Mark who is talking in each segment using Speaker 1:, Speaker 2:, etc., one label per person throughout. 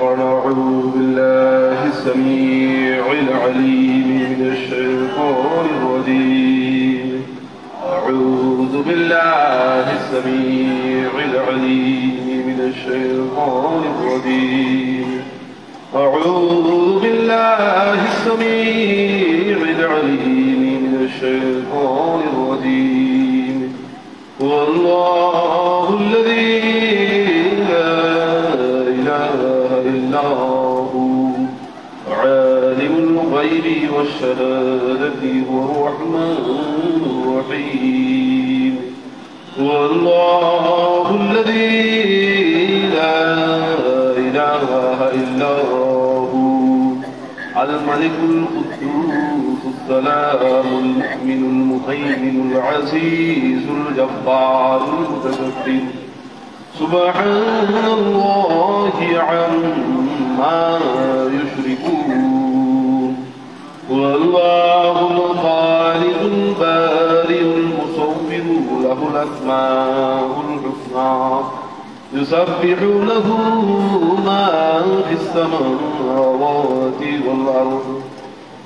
Speaker 1: أعوذ بالله السميع العليم من الشيطان الرجيم أعوذ بالله السميع العليم من الشيطان الرجيم أعوذ بالله السميع العليم من الشيطان الرجيم والله الذي لا إله إلا هو عالم الغيب والشهادة هو الرحمن الرحيم والله الذي لا إله إلا هو الملك القدوس السلام المؤمن المهيمن العزيز الجبار المتكبر سبحان الله عما يشركون والله الخالق البارئ المصور له الأسماء الحسنى يسبح له ما في السماوات والأرض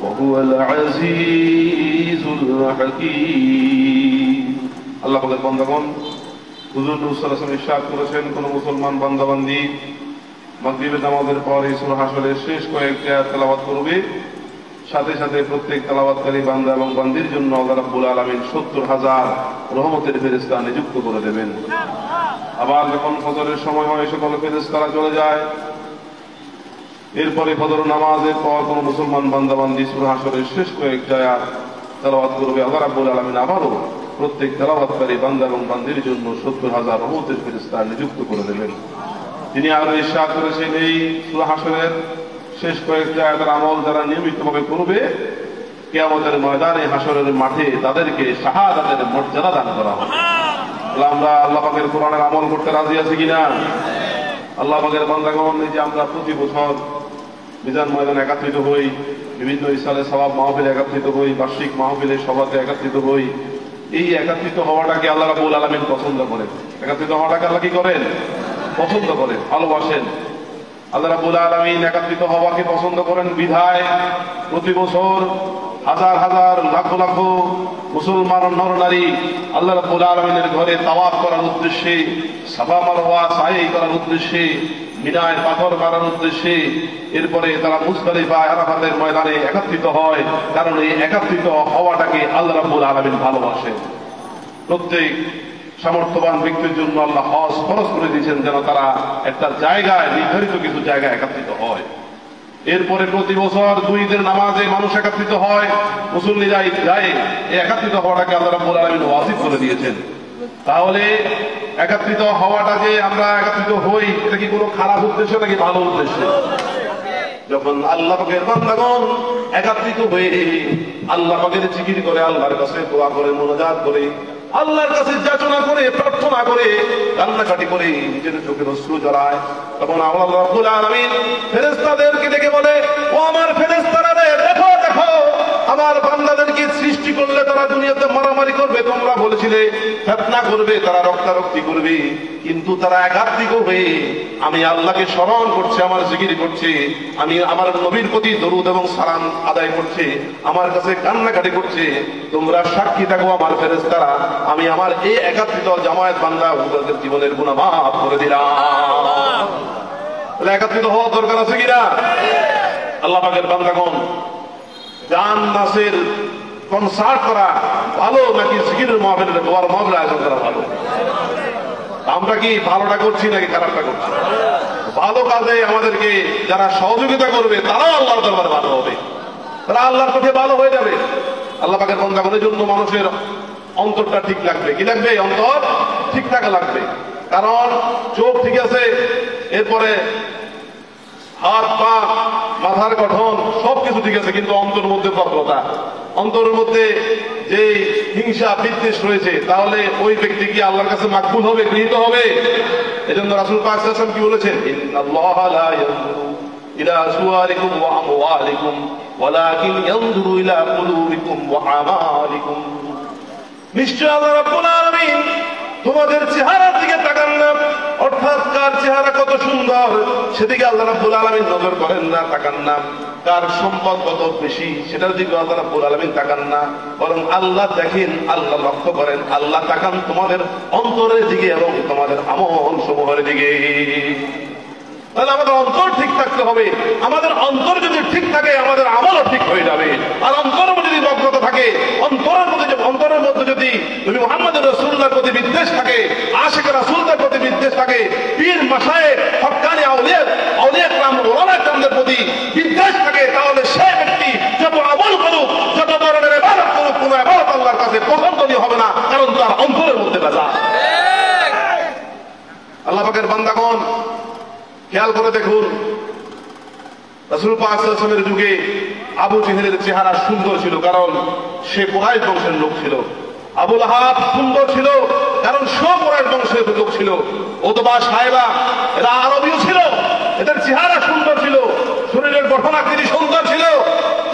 Speaker 1: وهو العزيز الحكيم الله পাকের বান্দাগণ হুজুর সাল্লাল্লাহু আলাইহি ওয়াসাল্লাম ইরশাদ করেছেন কোন মুসলমান বান্দাবান্দি মাগরিবের নামাজের পর সূরা হাশরের শেষ কয়েকটি আয়াত তেলাওয়াত করবে সাথে সাথে প্রত্যেক তেলাওয়াতকারী বান্দা এবং বান্দির জন্য আল্লাহ রাব্বুল আলামিন ৭০,০০০ রহমতের ফেরেশতা নিযুক্ত করে দেবেন। আবার যখন ফজরের সময় হয় সকল ফেরেশতারা চলে যায়, এরপরে ফজর নামাজের পর কোন মুসলমান বান্দাবান্দি সূরা হাশরের শেষ কয়েকটি আয়াত তেলাওয়াত করবে, আল্লাহ রাব্বুল আলামিন আবারও প্রত্যেক তেলাওয়াতকারী বান্দা এবং বান্দির জন্য ৭০,০০০ রহমতের ফেরেশতা নিযুক্ত করে দেবেন। তিনি আরো ইরশাদ করেছেন এই সূরা হাশরের শেষ কয়েকটি আয়াতের আমল যারা নিয়মিতভাবে করবে কিয়ামতের ময়দানে হাশরের মাঠে তাদেরকে শাহাদাতের মর্যাদা দান করা হবে। আমরা আল্লাহ পাকের কোরআনের আমল করতে রাজি আছি কিনা? আল্লাহ পাকের বান্দাগণ, এই যে আমরা প্রতি বছর মিজান ময়দানে একত্রিত হই, বিভিন্ন ইসালে সওয়াব মাহফিলে একত্রিত হই, বার্ষিক মাহফিলের সভাতে একত্রিত হই, এই একত্রিত হওয়াটাকে আল্লাহ রাব্বুল আলামিন পছন্দ করেন। একত্রিত হওয়াটাকে আল্লাহ কি করেন? পছন্দ করেন, ভালোবাসেন। আল্লাহ রাব্বুল আলামিন একত্রিত হওয়াকে পছন্দ করেন বিধায় প্রতি বছর হাজার হাজার লাখ লাখ মুসলমান নর নারী আল্লাহ রাব্বুল আলামিনের ঘরে তাওয়াফ করার উদ্দেশ্যে, সাফা মারওয়া সাই করার উদ্দেশ্যে, মিনায় পাথর মারার উদ্দেশ্যে, এরপরে তারা মুজদালিফা আরাফাতের ময়দানে একত্রিত হয়। কারণ এই একত্রিত হওয়াটাকে আল্লাহ রাব্বুল আলামিন ভালোবাসেন। প্রত্যেক সামর্থ্যবান ব্যক্তির জন্য আল্লাহ হজ ফরজ করে দিয়েছেন যেন তারা একটা জায়গায়, নির্ধারিত কিছু জায়গায় একত্রিত হয়। এরপরে প্রতি বছর দুই ঈদের নামাজে মানুষ একত্রিত হয়, মুসল্লিরা যায়। এই একত্রিত হওয়াটাকে আল্লাহ রাব্বুল আলামিন ওয়াজিব করে দিয়েছেন। তাহলে একত্রিত হওয়াটা যে আমরা একত্রিত হই, এটা কি কোনো খারাপ উদ্দেশ্য নাকি ভালো উদ্দেশ্য? যখন আল্লাহ পাকের বান্দাগণ একত্রিত হয়ে আল্লাহ পাকের জিকির করে, আল্লাহর কাছে দোয়া করে, মুনাজাত করে, আল্লাহর কাছে যাচনা করে, প্রার্থনা করে, কান্নাকাটি করে, নিজের চোখের অশ্রু জড়ায়, তখন আল্লাহ রাব্বুল আলামিন ফেরেশতাদেরকে ডেকে বলে, ও আমার ফেরেশতারা রে, দেখো দেখো আমার বান্দাদেরকে সৃষ্টি করলে তারা দুনিয়াতে মারামারি করবে, তোমরা বলেছিলে ফিতনা করবে, তারা রক্তারক্তি করবে, কিন্তু তারা একত্রিত হয়ে আমি আল্লাহকে স্মরণ করছে, আমার জিকির করছে, আমি আমার নবীর প্রতি দরুদ এবং সালাম আদায় করছে, আমার কাছে কান্নাকাটি করছে। তোমরা সাক্ষী থাকো আমার ফেরেশতারা, আমি আমার এই একত্রিত জামায়াত বান্দা ওদের জীবনের গুনাহ মাফ করে দিলাম। তাহলে একত্রিত হওয়া দরকার আছে কিনা? আল্লাহ পাকের বান্দাগণ, গান নাচের কনসার্ট করা ভালো নাকি জিকিরের মাহফিলের দোয়ার মাহফিল আয়োজন করা ভালো? আমরা কি ভালোটা করছি নাকি খারাপটা করছি? ভালো কাজে আমাদেরকে যারা সহযোগিতা করবে তারাও আল্লাহর দরবারে ভালো হবে, তারা আল্লাহর পথে ভালো হয়ে যাবে। আল্লাহ পাকের বান্দাগণের জন্য মানুষের অন্তরটা ঠিক লাগবে। কি লাগবে? অন্তর ঠিক থাকা লাগবে। কারণ চোখ ঠিক আছে, এরপরে হাত পা মাথার গঠন সবকিছু ঠিক আছে, কিন্তু অন্তরের মধ্যে প্রবলতা, অন্তরের মধ্যে যে হিংসা বিদ্বেষ রয়েছে, তাহলে ওই ব্যক্তি কি আল্লাহর কাছে মাকবুল হবে, গৃহীত হবে? এজন্য রাসূল পাক সাল্লাল্লাহু আলাইহি ওয়াসাল্লাম কি বলেছেন? ইন্নাল্লাহা লা ইয়ানজুরু ইলা সুওয়ারিকুম ওয়া আমওয়ালিকুম ওয়ালাকিন ইয়ানজুরু ইলা কুলুবিকুম ওয়া আমালিকুম। নিশ্চয় আল্লাহ রাব্বুল আলামিন তোমাদের চেহারার দিকে তাকান না, অর্থাৎ কার চেহারা কত সুন্দর সেদিকে আল্লাহ রাব্বুল আলামিন নজর করেন না, তাকান না। কার সম্পদ কত বেশি সেটার দিকে আল্লাহ রাব্বুল আলামিন তাকান না, বরং আল্লাহ দেখেন, আল্লাহ লক্ষ্য করেন, আল্লাহ তাকান তোমাদের অন্তরের দিকে এবং তোমাদের আমল সমূহের দিকে। তাহলে আমাদের অন্তর ঠিক থাকতে হবে। আমাদের অন্তর যদি ঠিক থাকে আমাদের আমলও ঠিক হয়ে যাবে। আর অন্তরের মধ্যে যদি বক্রতা থাকে, অন্তরের মধ্যে যদি নবী মুহাম্মদ রাসূলুল্লাহর প্রতি বিদ্বেষ থাকে, আশিক রাসূলদের প্রতি বিদ্বেষ থাকে, পীর মাশায়েখ হক্কানি আউলিয়া কেরাম ওলামা কেরামদের প্রতি বিদ্বেষ থাকে, তাহলে সেই ব্যক্তি যত আমল করুক, যত ধরনের ইবাদত করুক, কোন ইবাদত আল্লাহর কাছে পছন্দনীয় হবে না, কারণ তার অন্তরের মধ্যে ভেজাল। আল্লাহ পাকের বান্দাগণ খেয়াল করে দেখুন, রাসূল পাক সাল্লাল্লাহু আলাইহি ওয়াসাল্লামের যুগে আবু জেহেলের চেহারা সুন্দর ছিল, কারণ সে কুরাইশ বংশের লোক ছিল। আবু লাহাব সুন্দর ছিল, কারণ সে কুরাইশ বংশের লোক ছিল। উতবা সাহেবা এরা আরবীয় ছিল, এদের চেহারা সুন্দর ছিল, শরীরের গঠনাকৃতি সুন্দর ছিল,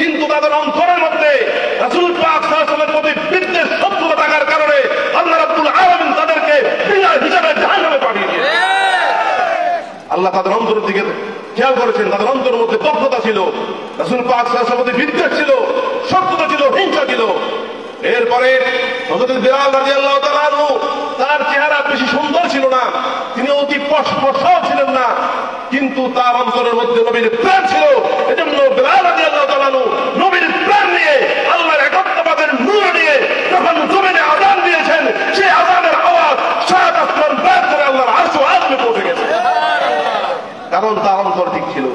Speaker 1: কিন্তু তাদের অন্তরের মধ্যে রাসূল পাক সাল্লাল্লাহু আলাইহি ওয়াসাল্লামের প্রতি বিদ্বেষ শত্রুতা থাকার কারণে আল্লাহ রাব্বুল আলামিন তাদেরকে বিনা হিসাবে জাহান্নামে পাঠিয়ে দিয়েছেন। আল্লাহ তাদের অন্তরের দিকে খেয়াল করেছেন, তাদের অন্তরের মধ্যে বক্রতা ছিল, রাসূল পাক সাল্লাল্লাহু আলাইহি ওয়াসাল্লামের বিদ্বেষ ছিল, শত্রুতা ছিল, হিংসা ছিল। এরপরে হযরত বিলাল রাদিয়াল্লাহু তাআলা আনহু, তার চেহারা বেশি সুন্দর ছিল না, তিনি অতি ফর্সাও ছিলেন না, কিন্তু তার অন্তরের মধ্যে নবীর প্রেম ছিল। এজন্য বিলাল রাদিয়াল্লাহু তাআলা আনহু নবীর প্রেম নিয়ে, আল্লাহর একত্ববাদের নূর নিয়ে যখন জমিনে আযান দিয়েছেন, সেই আযানের আওয়াজ সাত আসমান ভেদ করে আল্লাহর আরশ ও আযমে পৌঁছে গেছে, কারণ তার অন্তর ঠিক ছিল।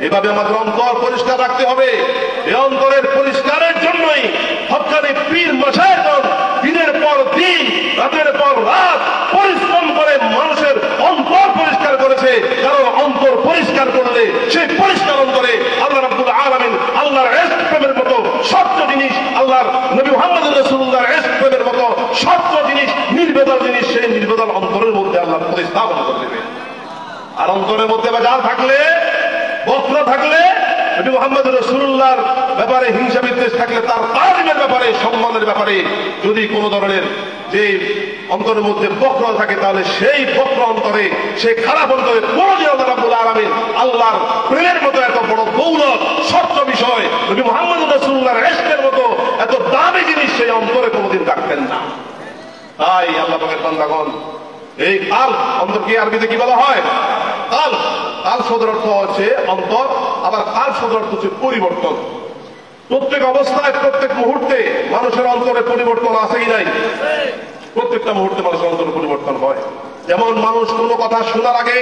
Speaker 1: এভাবে আমাদের অন্তর পরিষ্কার রাখতে হবে। এই অন্তরের পরিষ্কারের জন্যই হক্কানি পীর মাশায়েখগণ দিনের পর দিন, রাতের পর রাত পরিশ্রম করে মানুষের অন্তর পরিষ্কার করেছে, কারণ অন্তর পরিষ্কার করলে সেই পরিষ্কার অন্তরে আল্লাহ রাব্বুল আলামিন আল্লাহর ইশক প্রেমের মতো সত্য জিনিস, আল্লাহর নবী মুহাম্মদ রাসূলুল্লাহর ইশক প্রেমের মতো সত্য জিনিস, নির্বেজাল জিনিস, সেই নির্বেজাল অন্তরের মধ্যে আল্লাহ প্রতিস্থাপন করে দেবে। আর অন্তরের মধ্যে ভেজাল থাকলে, বক্র থাকলে, নবী মুহাম্মদ রাসূলুল্লাহর ব্যাপারে হিংসা বিদ্বেষ থাকলে, তার তালিমের ব্যাপারে, সম্মানের ব্যাপারে যদি কোন ধরনের যে অন্তরের মধ্যে বক্র থাকে, তাহলে সেই বক্র অন্তরে, সেই খারাপ অন্তরে কোনদিন আল্লাহ রাব্বুল আলামিন আল্লাহর প্রেমের মতো এত বড় দৌলত, সত্য বিষয়, নবী মুহাম্মদ রাসূলুল্লাহর ইশকের মতো এত দামি জিনিস সেই অন্তরে কোনদিন রাখতেন না। তাই আল্লাহ পাকের বান্দাগণ, এই কাল, অন্তরকে আরবিতে কি বলা হয়? কাল। কাল শব্দের অর্থ হচ্ছে অন্তর, আবার কাল শব্দের অর্থ হচ্ছে পরিবর্তন। প্রত্যেক অবস্থায়, প্রত্যেক মুহূর্তে মানুষের অন্তরে পরিবর্তন আছে কি নাই? প্রত্যেকটা মুহূর্তে মানুষের অন্তরে পরিবর্তন হয়। যেমন মানুষ কোনো কথা শোনার আগে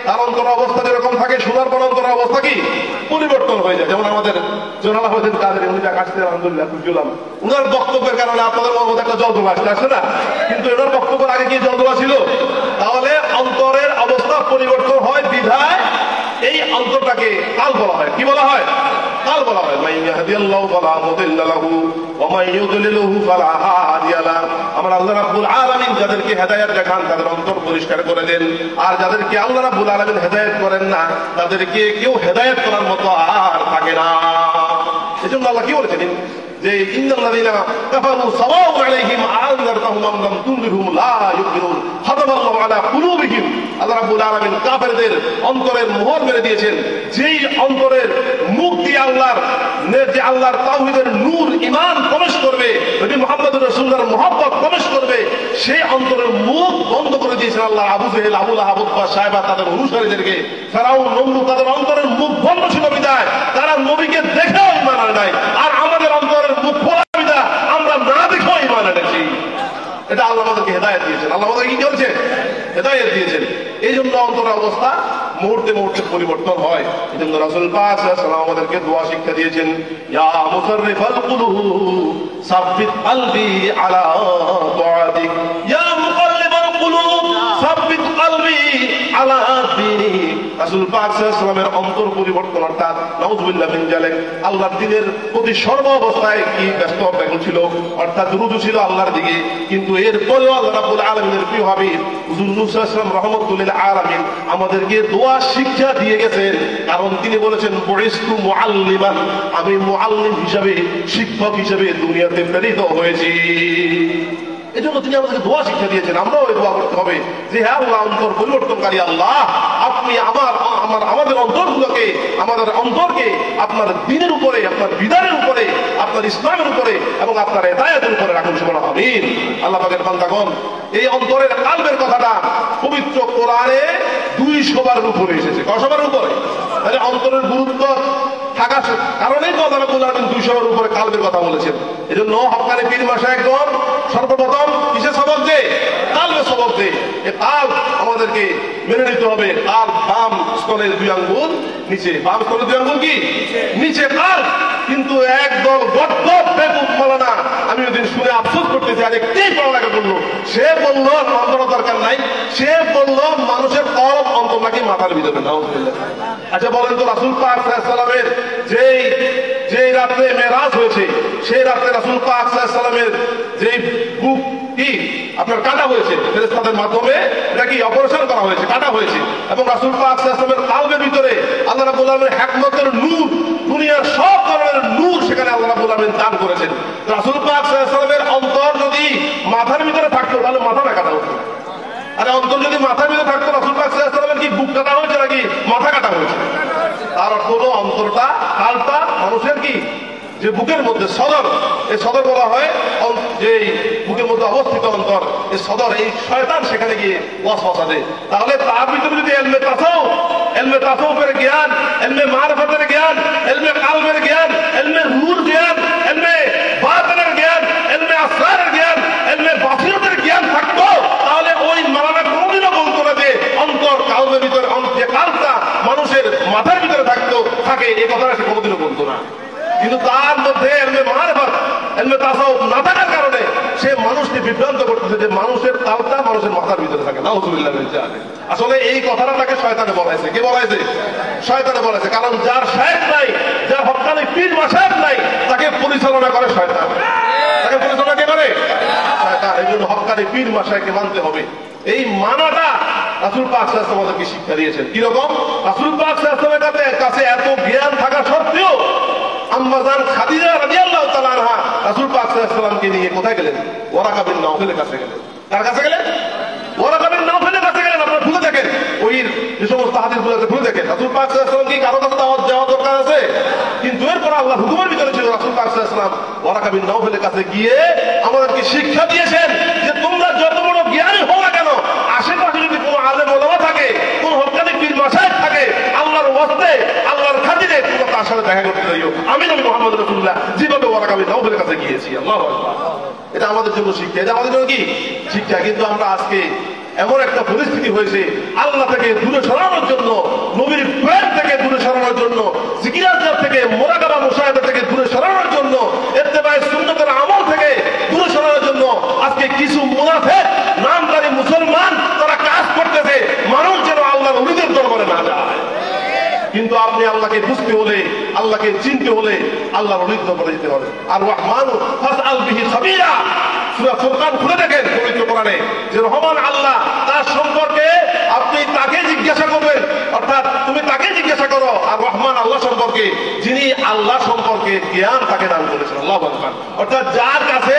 Speaker 1: তার অন্তর অবস্থা যেরকম থাকে, শোনার পর অন্তর অবস্থা কি পরিবর্তন হয়ে যায়। যেমন আমাদের জোনাল আহমেদ কাদের, উনি যা কাছে আলহামদুলিল্লাহ বুঝলাম, উনার বক্তব্যের কারণে আপনাদের মধ্যে একটা জল আসতে আসে না, কিন্তু এনার বক্তব্যের আগে কি জল ছিল? তাহলে অন্তরের অবস্থা পরিবর্তন হয় বিধায় এই অন্তরটাকে কাল বলা হয়। কি বলা হয়? কাল বলা হয়। মান ইয়াহদিয়াল্লাহু ফালা মুদিল্লা লাহু ওয়া মান ইউদ্লিলহু ফালা হাদিয়া লাহু। আমরা আল্লাহ রাব্বুল আলামিন যাদেরকে হেদায়েত দেখান তাদের অন্তর পরিষ্কার করে দেন, আর যাদেরকে আল্লাহ রাব্বুল আলামিন হেদায়েত করেন না তাদেরকে কেউ হেদায়েত করার মতো আর থাকে না। এজন্য আল্লাহ কি বলেছেন যে ইন্নাল্লাযীনা কাফারু সাওয়াউন আলাইহিম আনযারতাহুম আম লাম তুনযিরহুম লা ইউমিনুন খাতামাল্লাহু আলা কুলুবিহিম। আল্লাহ রাব্বুল আলামিন কাফেরদের অন্তরের মোহর মেরে দিয়েছেন। যেই অন্তরের মুখ দিয়ে আল্লাহর তাওহীদের নূর, ঈমান প্রবেশ করবে, নবী মুহাম্মদ রাসূলুল্লাহর মুহাব্বত প্রবেশ করবে, সেই অন্তরের মুখ বন্ধ করে দিয়েছেন আল্লাহ। আবু জেহেল, আবু লাহাব, উতবা, সায়বা তাদের অনুসারীদেরকে, ফেরাউন, নমরুদ, তাদের অন্তরের মুখ বন্ধ ছিল বিধায় তারা নবীকে দেখেও ঈমান আনে নাই। আর আমাদের অন্তরের মুখ খোলা বিধায় আমরা না দেখেও ঈমান এনেছি। এটা আল্লাহ আমাদেরকে হেদায়েত দিয়েছেন। আল্লাহ আমাদেরকে কি করেছে? হেদায়েত দিয়েছেন। এই জন্য অন্তরের অবস্থা মুহূর্তে মুহূর্তে পরিবর্তন হয়। এই জন্য রাসূল পাক সাল্লাল্লাহু আলাইহি ওয়াসাল্লাম আমাদেরকে দোয়া শিক্ষা দিয়েছেন, ইয়া মুসাররিফাল কুলুব সাব্বিত কলবি আলা তাআতিক, ইয়া মুকাল্লিবাল কুলুব সাব্বিত কলবি আলা দীনিক। রাসূল পাক সাল্লাল্লাহু আলাইহি ওয়াসাল্লামের অন্তর পরিবর্তন, অর্থাৎ নাউযুবিল্লাহ মিন যালিক, আল্লাহর দ্বীনের প্রতি সর্ব অবস্থায় কি ব্যস্ত ব্যাকুল ছিল, অর্থাৎ রুজু ছিল আল্লাহর দিকে। কিন্তু এরপরেও আল্লাহ রাব্বুল আলামিনের প্রিয় হাবিব হুজুর নূহ সাল্লাল্লাহু আলাইহি ওয়াসাল্লাম রাহমাতুল লিল আলামিন আমাদেরকে দোয়া শিক্ষা দিয়ে গেছেন। কারণ তিনি বলেছেন, বুইস্তু মুআল্লিমান, আমি মুআল্লিম হিসাবে, শিক্ষক হিসাবে দুনিয়াতে প্রেরিত হয়েছি। এই জন্য তিনি আমাদেরকে দোয়া শিক্ষা দিয়েছেন, আমরাও এই দোয়া করতে হবে যে হ্যাঁ আল্লাহ অন্তর পরিবর্তনকারী আল্লাহ, আপনি আমাদের অন্তরগুলোকে, আমাদের অন্তরকে আপনার দ্বীনের উপরে, আপনার বিধানের উপরে, আপনার ইসলামের উপরে এবং আপনার হেদায়েতের উপরে রাখুন। সুবহানাল্লাহ, আমিন। আল্লাহ পাকের বান্দাগণ, এই অন্তরের কালবের কথাটা পবিত্র কোরআনে 200 বারের উপরে এসেছে। কয়শোবার উপরে? তাহলে অন্তরের গুরুত্ব থাকার কারণেই তো আল্লাহ রাব্বুল আলামিন 200 বারের উপরে কালবের কথা বলেছেন। এই জন্য হক্কানি পীর মাশায়েখগণ সর্বপ্রথম কিসের সবক দেয়? কালবের সবক দেয়। এই কালব আমাদেরকে মেনে নিতে হবে। কালব বাম স্তনের 2 আঙ্গুল নিচে, বাম স্তনের 2 আঙ্গুল কি নিচে কালব। কিন্তু একদল গদ্দপ বেকুব মাওলানা, আমি ওইদিন শুনে আফসোস করতেছি, আর একটাই পড়ালেখা করলো, সে বলল অন্তর দরকার নাই, সে বলল মানুষের কলব অন্তর নাকি মাথার ভিতরে। নাউযুবিল্লাহ। আচ্ছা বলেন তো, রাসূল পাক সাল্লাল্লাহু আলাইহি ওয়াসাল্লামের যেই রাত্রে মেরাজ হয়েছে, সেই রাত্রে রাসূল পাক সাল্লাল্লাহু আলাইহি ওয়াসাল্লামের যেই বুক কি আপনার কাটা হয়েছে ফেরেশতাদের মাধ্যমে, এটা কি অপারেশন করা হয়েছে, কাটা হয়েছে, এবং রাসূল পাক সাল্লাল্লাহু আলাইহি ওয়াসাল্লামের কালবের ভিতরে আল্লাহ রাব্বুল আলামিনের হিকমতের নূর, দুনিয়ার সব ধরনের নূর সেখানে আল্লাহ রাব্বুল আলামিন দান করেছেন। রাসূল পাক সাল্লাল্লাহু আলাইহি ওয়াসাল্লামের অন্তর যদি মাথার ভিতরে থাকতো তাহলে মাথাটা কাটা হতো। আরে অন্তর যদি মাথার ভিতরে থাকতো, রাসূল পাক সাল্লাল্লাহু আলাইহি ওয়াসাল্লামের কি বুক কাটা হয়েছে নাকি মাথা কাটা হয়েছে? তার অর্থ হলো অন্তরটা, কালটা মানুষের কি যে বুকের মধ্যে সদর, এই সদর বলা হয় যে বুকের মধ্যে অবস্থিত অন্তর, এই সদর, এই শয়তান সেখানে গিয়ে ওয়াসওয়াসা দেয়। তাহলে তার ভিতরে যদি ইলমে তাসাউফের জ্ঞান, ইলমে মারিফাতের জ্ঞান, ইলমে কালবের জ্ঞান, ইলমে নূর জ্ঞান, ইলমে বাতিনের জ্ঞান, ইলমে আসরারের জ্ঞান, ইলমে বাসিরতের জ্ঞান থাকতো, তাহলে ওই মাওলানা কোনোদিনও বলতো না যে অন্তর কালবের ভিতরে, যে কালটা মানুষের মাথার ভিতরে থাকে, এই কথাটা সে কোনোদিনও বলতো না। কিন্তু তার মধ্যে ইলমে মারিফাত, ইলমে তাসাউফ না থাকার কারণে সে মানুষকে বিভ্রান্ত করতেছে যে মানুষের তালটা মানুষের মাথার ভিতরে থাকে। নাউযুবিল্লাহ মিন যালিক। আসলে এই কথাটা তাকে শয়তানে বলাইছে। কে বলাইছে? শয়তানে বলাইছে। কারণ যার শায়েখ নাই, যার হক্কানি পীর মাশায়েখ নাই, তাকে পরিচালনা করে শয়তান। তাকে পরিচালনা কে করে? শয়তান। এই জন্য হক্কানি পীর মাশায়েখকে মানতে হবে। এই মানাটা রাসূল পাক সাল্লাল্লাহু আলাইহি ওয়াসাল্লাম আমাদেরকে শিক্ষা দিয়েছেন। কিরকম? রাসূল পাক সাল্লাল্লাহু আলাইহি ওয়াসাল্লামের কাছে এত জ্ঞান থাকা সত্ত্বেও আম্মাজান খাদিজা রাদিয়াল্লাহু তাআলা আনহা রাসূল পাক সাল্লাল্লাহু আলাইহি ওয়াসাল্লামকে নিয়ে কোথায় গেলেন? ওয়ারাকা বিন নাওফলের কাছে গেলেন। কার কাছে গেলেন? ওয়ারাকা বিন নাওফলের কাছে গেলেন। আপনারা ভুলে দেখেন, ওই যে সমস্ত হাদিসগুলো আছে ভুলে দেখেন। রাসূল পাক সাল্লাল্লাহু আলাইহি ওয়াসাল্লাম কি কারো কাছে দাওয়াত দেওয়া দরকার আছে? কিন্তু এরপর আল্লাহ হুকুমের ভিতরে ছিল রাসূল পাক সাল্লাল্লাহু আলাইহি ওয়াসাল্লাম ওয়ারাকা বিন নাওফলের কাছে গিয়ে আমাদেরকে শিক্ষা দিয়েছেন যে তোমরা যত বড় জ্ঞানী হও না কেন, আশেপাশে যদি কোনো আলেম ওলামা থাকে, কোন হক্কানি পীর মাশায়েখ থাকে, আল্লাহর ওয়াস্তে, আল্লাহর খাতিরে তোমরা তার সাথে দেখা করতে যাইও। আমি নবী মুহাম্মদ রাসূলুল্লাহ যেভাবে ওয়ারাকা বিন নাওফলের কাছে গিয়েছি। আল্লাহু আকবার। এটা আমাদের জন্য শিক্ষা, এটা আমাদের জন্য কি শিক্ষা। কিন্তু আমরা আজকে এমন একটা পরিস্থিতি হয়েছে, আল্লাহ থেকে দূরে সরানোর জন্য, নবীর প্রেম থেকে দূরে সরানোর জন্য, জিকির আজকার থেকে, মুরাকাবা মুশাহাদা থেকে দূরে সরানোর জন্য, ইত্তেবায়ে সুন্নতের আমল থেকে দূরে সরানোর জন্য আজকে কিছু মুনাফিক নামধারী মুসলমান তারা কাজ করতেছে মানুষ যেন আল্লাহর ওলিদের দরবারে না যায়। কিন্তু আপনি আল্লাহকে বুঝতে হলে, আল্লাহকে চিনতে হলে আল্লাহর ওলিদের দরবারে যেতে হবে। আর রহমানু ফাসআল বিহি খাবীরা, সূরা ফুরকান খুলে দেখেন পবিত্র কোরআনে, যে রহমান আল্লাহ, তার সম্পর্কে আপনি তাকে জিজ্ঞাসা করবেন, অর্থাৎ তুমি তাকে জিজ্ঞাসা করো। আর রহমান আল্লাহ সম্পর্কে, যিনি আল্লাহ সম্পর্কে জ্ঞান তাকে দান করেছেন। আল্লাহু আকবার। অর্থাৎ যার কাছে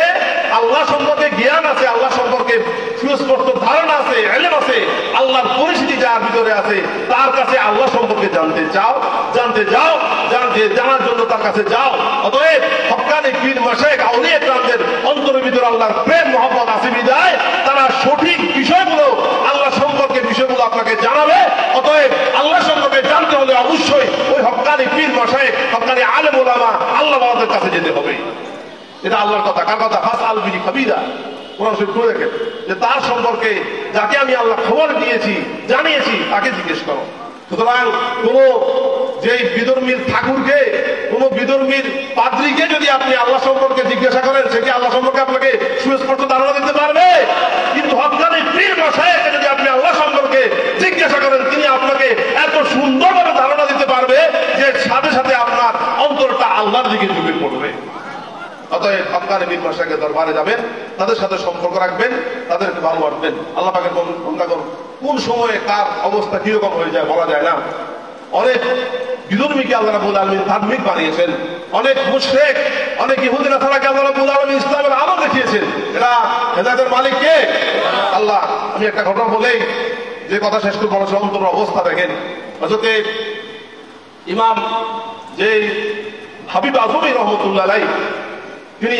Speaker 1: আল্লাহ সম্পর্কে জ্ঞান আছে, আল্লাহ সম্পর্কে সুস্পষ্ট ধারণা আছে, ইলম আছে, আল্লাহর পরিচিতি যার ভিতরে আছে, তার কাছে আল্লাহ সম্পর্কে জানতে জানার জন্য তার কাছে যাও। অতএব হক্কানি পীর মাশায়েখ আউলিয়া কেরামদের অন্তরের ভিতরে আল্লাহর প্রেম মহব্বত আছে বিধায় তারা সঠিক বিষয়গুলো, আল্লাহ সম্পর্কে বিষয়গুলো আপনাকে জানাবে। অতএব আল্লাহ সম্পর্কে জানতে হলে অবশ্যই ওই হক্কানি পীর মাশায়েখ, হক্কানি আলেম ওলামা, আল্লাহ ওয়ালাদের কাছে যেতে হবে। এটা আল্লাহর কথা। কার কথা? ফাসআল বিহি খাবীরা। কোরআন শরীফ পড়ে দেখেন যে তার সম্পর্কে যাকে আমি আল্লাহ খবর দিয়েছি, জানিয়েছি, তাকে জিজ্ঞেস করো। সুতরাং কোন যে বিধর্মীর ঠাকুরকে, কোন বিধর্মীর পাদ্রীকে যদি আপনি আল্লাহ সম্পর্কে জিজ্ঞাসা করেন, সে কি আল্লাহ সম্পর্কে আপনাকে সুস্পষ্ট ধারণা দিতে পারবে? কিন্তু হক্কানি পীর মাশায়েখকে যদি আপনি আল্লাহ সম্পর্কে জিজ্ঞাসা করেন, তিনি আপনাকে এত সুন্দরভাবে ধারণা দিতে পারবে যে সাথে সাথে আপনার অন্তরটা আল্লাহর দিকে ঝুঁকে পড়বে। অতএব হক্কানি পীর মাশায়েখের দরবারে যাবেন, তাদের সাথে সম্পর্ক রাখবেন, তাদেরকে ভালোবাসবেন। আল্লাহ পাকের বান্দাগণ, কোন সময়ে কার অবস্থা কিরকম হয়ে যায় বলা যায় না। অনেক বিধর্মীকে আল্লাহ রাব্বুল আলামিন ধার্মিক বানিয়েছেন। অনেক মুশরিক, অনেক ইহুদি নাসারাকে আল্লাহ রাব্বুল আলামিন ইসলামের আলো দেখিয়েছেন। এরা হেদায়েতের মালিক কে? আল্লাহ। আমি একটা ঘটনা বলেই যে কথা শেষ করব, মানুষের অন্তরের অবস্থা দেখেন। হযরতে ইমাম যে হাবিব আজমি রহমতুল্লাহ আলাইহি, তিনি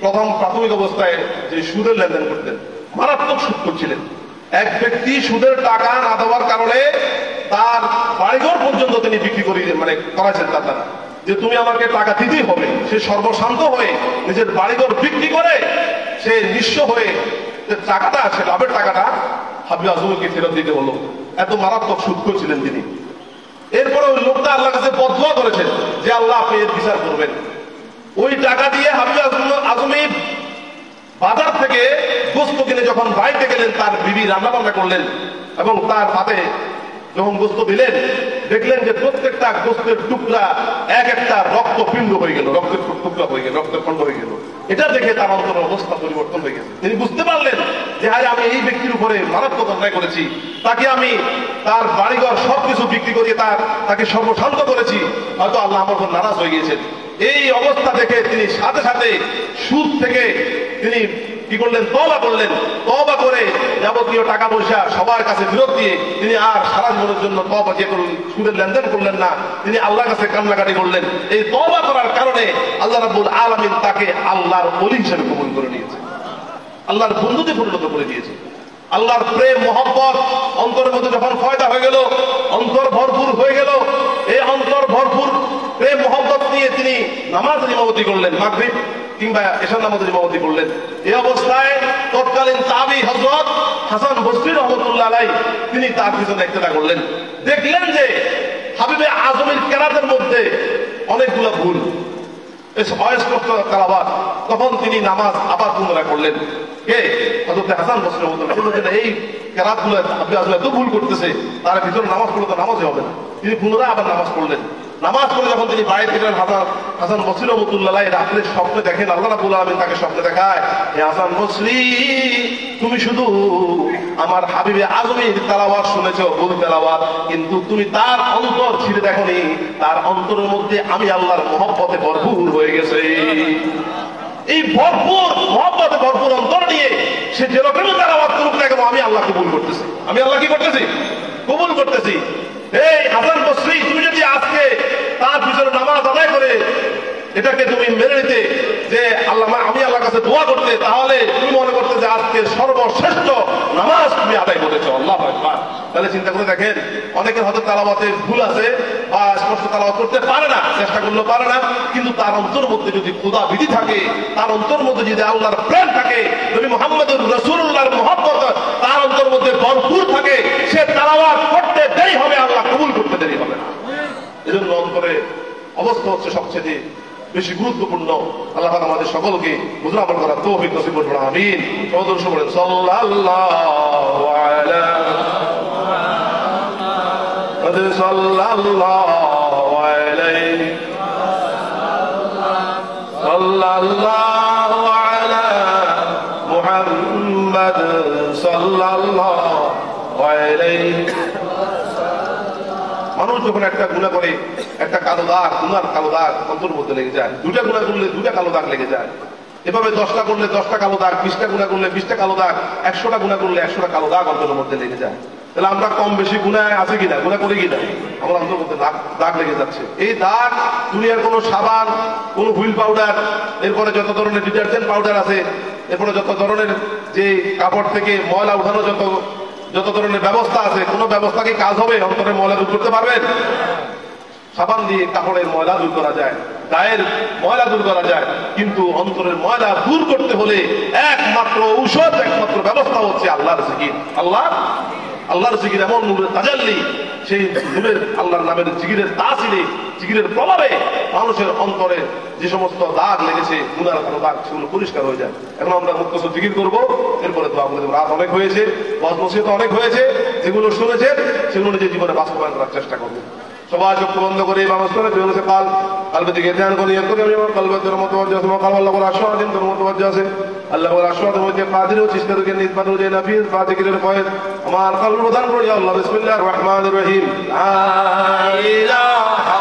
Speaker 1: প্রথম প্রাথমিক অবস্থায় যে সুদের লেনদেন করতেন, মারাত্মক সুদ করছিলেন। এক ব্যক্তি সুদের টাকা না দেওয়ার কারণে তার বাড়িঘর পর্যন্ত তিনি বিক্রি করাইছেন তার দ্বারা, যে তুমি আমাকে টাকা দিতেই হবে। সে সর্বশান্ত হয়ে নিজের বাড়িঘর বিক্রি করে সে নিঃস্ব হয়ে টাকাটা, সে লাভের টাকাটা হাবিব আজমিকে ফেরত দিতে হলো। এত মারাত্মক সুদ করছিলেন তিনি। এরপরে ওই লোকটা আল্লাহর কাছে বদদুয়া করেছেন যে আল্লাহ আপনি এর বিচার করবেন। ওই টাকা দিয়ে হাবিব আজমি বাজার থেকে গোস্ত কিনে যখন বাড়িতে গেলেন, তার বিবি রান্না বান্না করলেন এবং তার হাতে যখন গোস্ত দিলেন, দেখলেন যে প্রত্যেকটা গোস্তের টুকরা এক একটা রক্তপিণ্ড হয়ে গেল, রক্তের টুকরা হয়ে গেল, রক্তের খণ্ড হয়ে গেল। এটা দেখে তার অন্তরের অবস্থা পরিবর্তন হয়ে গেছে। তিনি বুঝতে পারলেন যে হ্যাঁ, আমি এই ব্যক্তির উপরে মারাত্মক অন্যায় করেছি, তাকে আমি তার বাড়িঘর সবকিছু বিক্রি করিয়ে তাকে সর্বশান্ত করেছি, হয়তো আল্লাহ আমার উপর নারাজ হয়ে গিয়েছেন। এই অবস্থা দেখে তিনি সাথে সাথে সুদ থেকে তিনি কি করলেন? তওবা করলেন। তওবা করে যাবতীয় টাকা পয়সা সবার কাছে ফেরত দিয়ে তিনি আর সারা জীবনের জন্য তওবা যে সুদের লেনদেন করলেন না। তিনি আল্লাহর কাছে কান্নাকাটি করলেন। এই তওবা করার কারণে আল্লাহ রাব্বুল আলামিন তাকে আল্লাহর ওলি হিসেবে কবুল করে নিয়েছে, আল্লাহর বন্ধুতে পরিণত করে দিয়েছে। আল্লাহর প্রেম মহব্বত অন্তরের মধ্যে যখন ফয়দা হয়ে গেল, অন্তর ভরপুর হয়ে গেল, এই অন্তর ভরপুর প্রেম মহব্বত নিয়ে তিনি নামাজের ইমামতি করলেন, মাগরিব কিংবা এশার নামাজের ইমামতি করলেন। এই অবস্থায় তৎকালীন তাবি হযরত হাসান বসরি রাহমাতুল্লাহ আলাইহি তিনি তার পিছনে ইক্তেদা করলেন। দেখলেন যে হাবিবে আজমের কেরাতের মধ্যে অনেকগুলো ভুল, অস্পষ্ট কালাবাত। তখন তিনি নামাজ আবার পুনরায় করলেন। কে? হযরত হাসান বসরি রাহমাতুল্লাহ। এই কেরাতগুলো হাবিবে আজম এত ভুল করতেছে, তার ভিতরে নামাজ পড়লে তো নামাজই হবে না। তিনি পুনরায় আবার নামাজ পড়লেন। নামাজ পড়ে যখন তিনি বাইরে গেলেন, হাসান বসরি রাহমাতুল্লাহ আলাইহি রাত্রে স্বপ্নে দেখেন, আল্লাহ রাব্বুল আলামিন তাকে স্বপ্নে দেখায়, হে হাসান বসরি, তুমি শুধু আমার হাবিবে আজমের তেলাওয়াত শুনেছো, ভুল তেলাওয়াত, কিন্তু তুমি তার অন্তর ছিঁড়ে দেখোনি। তার অন্তরের মধ্যে আমি আল্লাহর মহব্বতে ভরপুর হয়ে গেছে। এই ভরপুর মহব্বতে ভরপুর অন্তর নিয়ে সে যেরকমই তেলাওয়াত করুক না কেন, আমি আল্লাহ কবুল করতেছি। আমি আল্লাহ কি করতেছি? কবুল করতেছি। এই হাসান বসরি, তুমি যদি আজকে তার পিছনে নামাজ আদায় করে এটাকে তুমি মেনে নিতে, যে আল্লাহ আমি আল্লাহর কাছে দোয়া করতে, তাহলে তুমি মনে করতে যে আজকে সর্বশ্রেষ্ঠ নামাজ তুমি আদায় করেছো। আল্লাহু আকবার। তাহলে চিন্তা করে দেখেন, অনেকের হয়তো তেলাওয়াতে ভুল আছে বা স্পষ্ট তেলাওয়াত করতে পারে না, চেষ্টা করলেও পারে না, কিন্তু তার অন্তর মধ্যে যদি খোদা বিধি থাকে, তার অন্তর মধ্যে যদি আল্লাহর প্রেম থাকে, নবী মুহাম্মদুর রাসূলুল্লাহর মহব্বত তার অন্তর মধ্যে ভরপুর থাকে, সে তেলাওয়াত করতে দেরি হবে, আল্লাহ কবুল করতে দেরি হবে না। এজন্য অন্তরে অবস্থা হচ্ছে সবচেয়ে বেশি গুরুত্বপূর্ণ। আল্লাহ আমাদের সকলকে বুঝে আমল করার তৌফিক নসিব করুন। আমিন। সদস্য বলেন সাল্লাল্লাহু আলাইহি সাল্লাল্লাহু আলা মুহাম্মদ সাল্লাল্লাহু আলাইহি। মানুষ যখন একটা গুনাহ করে, একটা কালো দাগ, গুনার কালো দাগ অন্তর মধ্যে লেগে যায়। দুটা গুনাহ করলে দুটা কালো দাগ লেগে যায়। এভাবে 10টা করলে 10টা কালো দাগ, 20টা গুনাহ করলে 20টা কালো দাগ, 100টা গুনাহ করলে 100টা কালো দাগ অন্তরের মধ্যে লেগে যায়। তাহলে আমরা কম বেশি গুনাহ আছে কিনা, গুনাহ করি কিনা, আমার অন্তরের মধ্যে দাগ লেগে যাচ্ছে। এই দাগ দুনিয়ার কোনো সাবান, কোনো হুইল পাউডার, এরপরে যত ধরনের ডিটারজেন্ট পাউডার আছে, এরপরে যত ধরনের যে কাপড় থেকে ময়লা উঠানো যত ধরনের ব্যবস্থা আছে, কোন ব্যবস্থা কি কাজ হবে? অন্তরের ময়লা দূর করতে পারবেন? সাবান দিয়ে কাপড়ের ময়লা দূর করা যায়, গায়ের ময়লা দূর করা যায়, কিন্তু অন্তরের ময়লা দূর করতে হলে একমাত্র ঔষধ, একমাত্র ব্যবস্থা হচ্ছে আল্লাহর জিকির। আল্লাহর জিকির এমন নূরের তাজাল্লি, সেই নূরের আল্লাহর নামের জিকিরের তাসিরে, জিকিরের প্রভাবে মানুষের অন্তরে যে সমস্ত দাগ লেগেছে, গুনার কোনো দাগ, সেগুলো পরিষ্কার হয়ে যায়। এখন আমরা মুক্তসর জিকির করবো, এরপরে দোয়া করে দেবো। রাত অনেক হয়েছে, ওয়াজ নসিহত অনেক হয়েছে, যেগুলো শুনেছেন সেগুলো নিজের জীবনে বাস্তবায়ন করার চেষ্টা করবো। সবাই চক্ষু বন্ধ করে কালবে দিকে ধ্যান করে আমি আমার কালবের জন্য মতবাজ্য আছে, কাল আল্লাহ বলে আশাদিন তোর মতবাজ্য আছে, আল্লাহ বলে আশাদের মধ্যে কাদির ও চেষ্টা থেকে নিষ্পাত হয়ে নাফিস বা জিকিরের ফয়েজ আমার কাল প্রদান করি। আল্লাহ বিসমিল্লাহির রহমানির রহিম। লা ইলাহা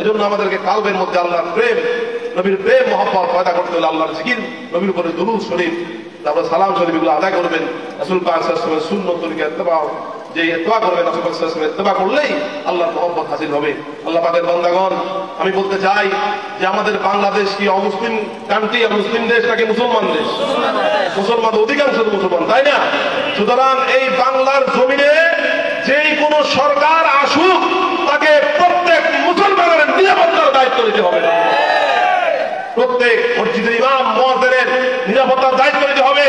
Speaker 1: এজন্য আমাদেরকে কালবের মধ্যে আল্লাহর প্রেম, নবীর প্রেম মহব্বত পয়দা করতে হলে আল্লাহর জিকির, নবীর উপরে দুরূদ শরীফ, তারপর সালাম শরীফ এগুলো আদায় করবেন। রাসূল পাক সাল্লাল্লাহু আলাইহি ওয়াসাল্লামের সুন্নত তরিকা ইত্তেবা, যে ইত্তেবা করবেন, রাসূল পাক সাল্লাল্লাহু আলাইহি ওয়াসাল্লামের ইত্তেবা করলেই আল্লাহর মহব্বত হাসিল হবে। আল্লাহ পাকের বান্দাগণ, আমি বলতে চাই যে আমাদের বাংলাদেশ কি অমুসলিম কান্ট্রি, মুসলিম দেশ নাকি মুসলমান দেশ? মুসলমান, অধিকাংশ মুসলমান, তাই না? সুতরাং এই বাংলার জমিনে যেই কোন সরকার আসুক, তাকে প্রত্যেক মুসলমানের নিরাপত্তার দায়িত্ব নিতে হবে। প্রত্যেক মসজিদের ইমাম মুয়াজ্জিনের নিরাপত্তার দায়িত্ব নিতে হবে।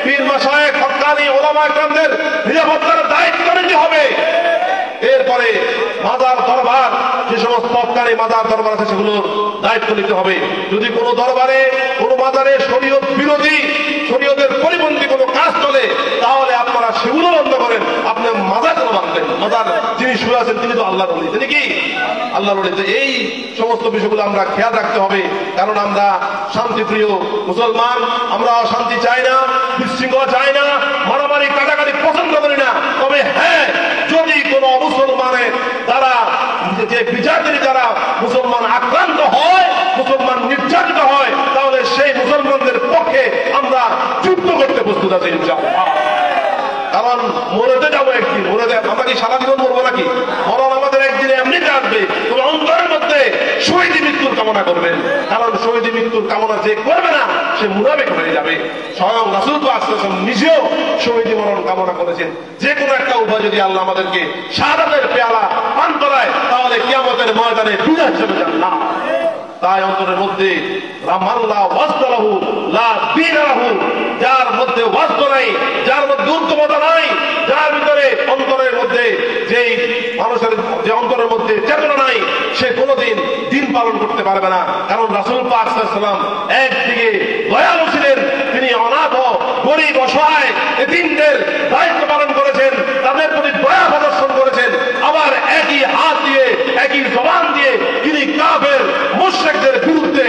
Speaker 1: পীর মাশায়েখ হক্কানি ওলামা ইকরামদের নিরাপত্তার দায়িত্ব নিতে হবে। এরপরে মাজার দরবার, যে সমস্ত হক্কানি মাজার দরবার আছে সেগুলোর দায়িত্ব নিতে হবে। যদি কোনো দরবারে, কোনো মাজারে শরীয়ত বিরোধী, শরীয়তের পরিপন্থী কোনো কাজ চলে, তাহলে আপনারা সেগুলো বন্ধ করেন, আপনি মাজার কেন বাঁধবেন? মাজার যিনি শুয়ে আছেন তিনি তো আল্লাহর ওলি, তিনি কি আল্লাহর ওলি? তো এই সমস্ত বিষয়গুলো আমরা খেয়াল রাখতে হবে, কারণ আমরা শান্তিপ্রিয় মুসলমান, আমরা অশান্তি চাই না, বিশৃঙ্খলা চাই না, মারামারি কাটাকাটি পছন্দ করি না। তবে হ্যাঁ, যদি কোনো মুসলমানের দ্বারা, যে বিচারকারী দ্বারা মুসলমান আক্রান্ত হয়, মুসলমান নির্যাতিত হয়, তাহলে সেই মুসলমানদের পক্ষে আমরা যুদ্ধ করতে প্রস্তুত আছি ইনশাআল্লাহ। কারণ মরেতে যাবো একদিন, মরে আমরা কি সারা জীবন মরবো নাকি? মরণ আমাদের একদিনে এমনিতে আসবে। তবে অন্তরের মধ্যে শহীদ মৃত্যুর কামনা করবেন, কারণ শহীদ মৃত্যুর কামনা যে করবে না সে মুনাফিক হয়ে যাবে। স্বয়ং রাসূল পাক সাল্লাল্লাহু আলাইহি ওয়াসাল্লাম নিজেও শহীদ মরণ কামনা করেছেন। যে কোনো একটা উপায় যদি আল্লাহ আমাদেরকে শাহাদাতের পেয়ালা পান করায়, তাহলে কিয়ামতের ময়দানে বিজয় হিসেবে জান্নাত। তাই অন্তরের মধ্যে যার মধ্যে ওয়াজদ নাই, যার মধ্যে উত্তমতা নাই, যার ভিতরে অন্তরের মধ্যে যেই মানুষের যে অন্তরের মধ্যে চেতনা নাই, সে কোনোদিন দিন পালন করতে পারবে না। কারণ রাসূল পাক সাল্লাল্লাহু আলাইহি ওয়াসাল্লাম একদিকে দয়ালু ছিলেন, তিনি অনাথ, গরীব, অসহায় এতিমদের দায়িত্ব পালন করেছেন, তাদের প্রতি দয়া প্রদর্শন করেছেন। আবার একই হাত দিয়ে, একই জবান দিয়ে তিনি কাফের মুশরিকদের বিরুদ্ধে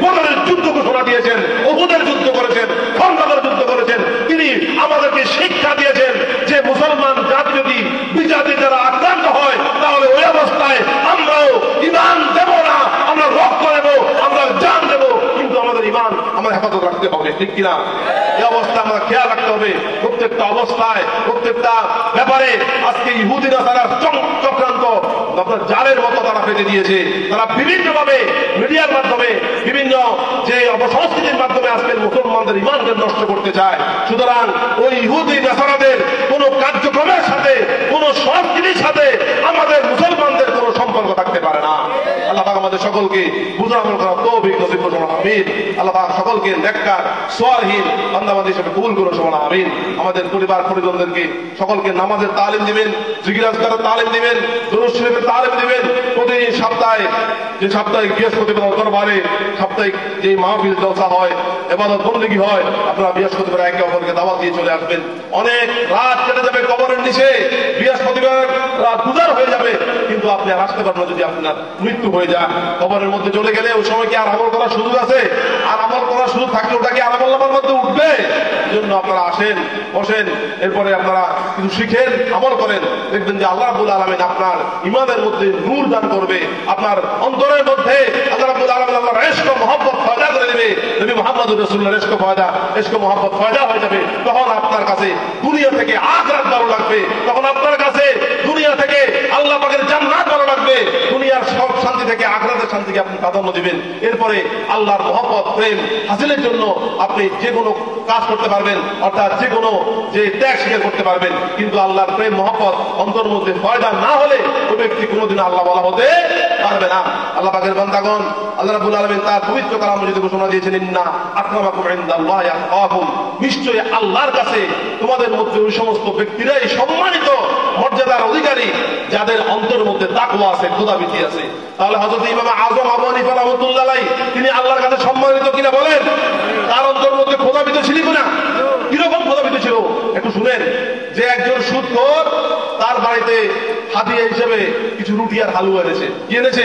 Speaker 1: বদরের যুদ্ধ ঘোষণা দিয়েছেন, উহুদের যুদ্ধ করেছেন, খন্দকের যুদ্ধ করেছেন। তিনি আমাদেরকে শিক্ষা দিয়েছেন যে মুসলমান জাতি যদি বিজাতির দ্বারা আক্রান্ত হয়, তাহলে ওই অবস্থায় আমরাও ঈমান দেব না, আমরা রক্ত নেব, আমরা জান দেব, কিন্তু আমাদের ঈমান আমরা হেফাজত রাখতে হবে, ঠিক কিনা? এই অবস্থা আমরা খেয়াল রাখতে হবে। প্রত্যেকটা অবস্থায়, প্রত্যেকটা ব্যাপারে আজকে ইহুদি নাসারার চক্রান্ত আপনার জালের মতো তারা পেতে দিয়েছে। তারা বিভিন্নভাবে মিডিয়ার মাধ্যমে, বিভিন্ন যে অপসংস্কৃতির মাধ্যমে আজকের মুসলমানদের ঈমানকে নষ্ট করতে চায়। সুতরাং ওই ইহুদি নাসারাদের কোন কার্যক্রমের সাথে, কোন সংস্কৃতির সাথে আমাদের মুসলমানদের কোন সম্পর্ক থাকতে পারে না। আল্লাহ পাক আমাদের সকলকে বুঝার আমল করার তৌফিক নসিব করুন, আমিন। আল্লাহ পাক সকলকে নেককার সোয়ালহীন বান্দাবান্দি হিসেবে কবুল করুন, সবাই আমিন। আমাদের পরিবার পরিজনদেরকে সকলকে নামাজের তালিম দিবেন, জিকির আজকারের তালিম দিবেন, দুরূদ শরীফের তালিম দিবেন। প্রতিদিন সপ্তাহে, যে সাপ্তাহিক বৃহস্পতিবার দরবারে সাপ্তাহিক যে মাহফিল জলসা হয়, ইবাদত বন্দেগী হয়, আপনারা বৃহস্পতিবার একে অপরকে দাওয়াত দিয়ে চলে আসবেন। অনেক রাত কেটে যাবে কবরের নিচে, বৃহস্পতিবার রাত গুজার হয়ে যাবে, কিন্তু আপনি আর আসতে পারবেন না যদি আপনার মৃত্যু হয়ে যায়। কবরের মধ্যে চলে গেলে ওই সময় কি আর আমল করার সুযোগ আছে? আর আমল করার সুযোগ থাকলে ওটা কি আর আমল নামার মধ্যে উঠবে? এই জন্য আপনারা আসেন, বসেন, এরপরে আপনারা কিছু শিখেন, আমল করেন, দেখবেন যে আল্লাহ রাব্বুল আলামিন আপনার ঈমানের মধ্যে নূর দান করবে, আপনার অন্তরের মধ্যে আল্লাহ রাব্বুল আলামিন আল্লাহর ইশক ও মহব্বত পয়দা করে দেবে। নবী মুহাম্মদুর রাসূলুল্লাহর ইশক পয়দা, ইশক ও মহব্বত পয়দা হয়ে যাবে। তখন আপনার কাছে দুনিয়া থেকে আখিরাত ভালো লাগবে, তখন আপনার কাছে দুনিয়া থেকে আল্লাহ পাকের জান্নাত ভালো লাগবে, দুনিয়ার সব শান্তি থেকে আখিরাতের শান্তিকে আপনি প্রাধান্য দিবেন। এরপরে আল্লাহর মহব্বত, প্রেম হাসিলের জন্য আপনি যে কোনো কাজ করতে পারবেন, অর্থাৎ যে কোনো যে ত্যাগ স্বীকার করতে পারবেন। কিন্তু আল্লাহর প্রেম মহব্বত অন্তর মধ্যে পয়দা না হলে ওই ব্যক্তি কোনোদিন আল্লাহ বলা হতে পারবে না। আল্লাহ পাকের বান্দাগণ, আল্লাহ রাব্বুল আলামিন তার পবিত্র কালামে যদি ঘোষণা দিয়েছেন, ইন্না আকরামাকুম ইনদাল্লাহি আতকাকুম, নিশ্চয়ই আল্লাহর কাছে তোমাদের মধ্যে ওই সমস্ত ব্যক্তিরাই সম্মানিত, মর্যাদার অধিকারী, যাদের অন্তরের মধ্যে তাকওয়া আছে, খোদাভীতি আছে। তাহলে হযরত ইমাম আযম আবু হানিফা রাহমাতুল্লাহ আলাইহি তিনি আল্লাহর কাছে সম্মানিত কিনা বলেন? তার অন্তরের মধ্যে খোদাভীতি ছিল কিনা? কিরকম খোদাভীতি ছিল একটু শুনেন। যে একজন সুদখোর তার বাড়িতে হাদিয়া হিসেবে কিছু রুটি আর হালুয়া এনেছে। কি এনেছে?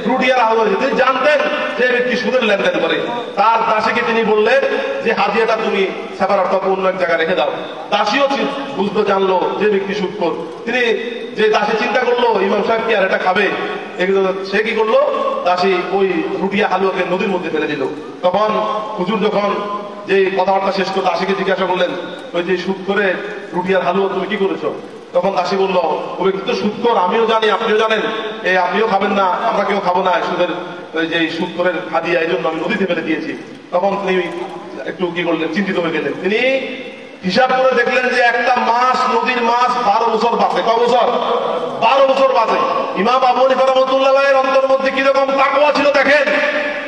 Speaker 1: রুটি আর হালুয়া এনেছে। তিনি জানতেন যে ব্যক্তি সুদের লেনদেন করে। তার দাসীকে তিনি বললেন যে হাদিয়াটা তুমি সেবার অর্থ অন্য এক জায়গায় রেখে দাও। দাসীও বুঝতে জানলো যে ব্যক্তি সুদখোর। তিনি যে দাসী চিন্তা করলো ইমাম সাহেব কি আর এটা খাবে, সে কি করলো, দাসী ওই রুটিয়া হালুয়াকে নদীর মধ্যে ফেলে দিল। তখন হুজুর যখন যে কথাবার্তা শেষ করে দাসীকে জিজ্ঞাসা করলেন, ওই যে সুদ করে রুটিয়ার হালুয়া তুমি কি করেছো? তখন দাসী বলল, ও ব্যক্তি তো সুদ কর, আমিও জানি আপনিও জানেন, আপনিও খাবেন না, আমরা কেউ খাবো না সুদের যে সুদ করে হাদিয়া, এই জন্য আমি নদীতে ফেলে দিয়েছি। তখন তিনি একটু কি করলেন, চিন্তিত হয়ে গেলেন। তিনি হিসাব করে দেখলেন যে একটা মাছ, নদীর মাছ 12 বছর বাঁচে। ক বছর? 12 বছর বাঁচে। ইমাম আবু হানিফা রাহমাতুল্লাহের অন্তরের মধ্যে কিরকম তাকওয়া ছিল দেখেন,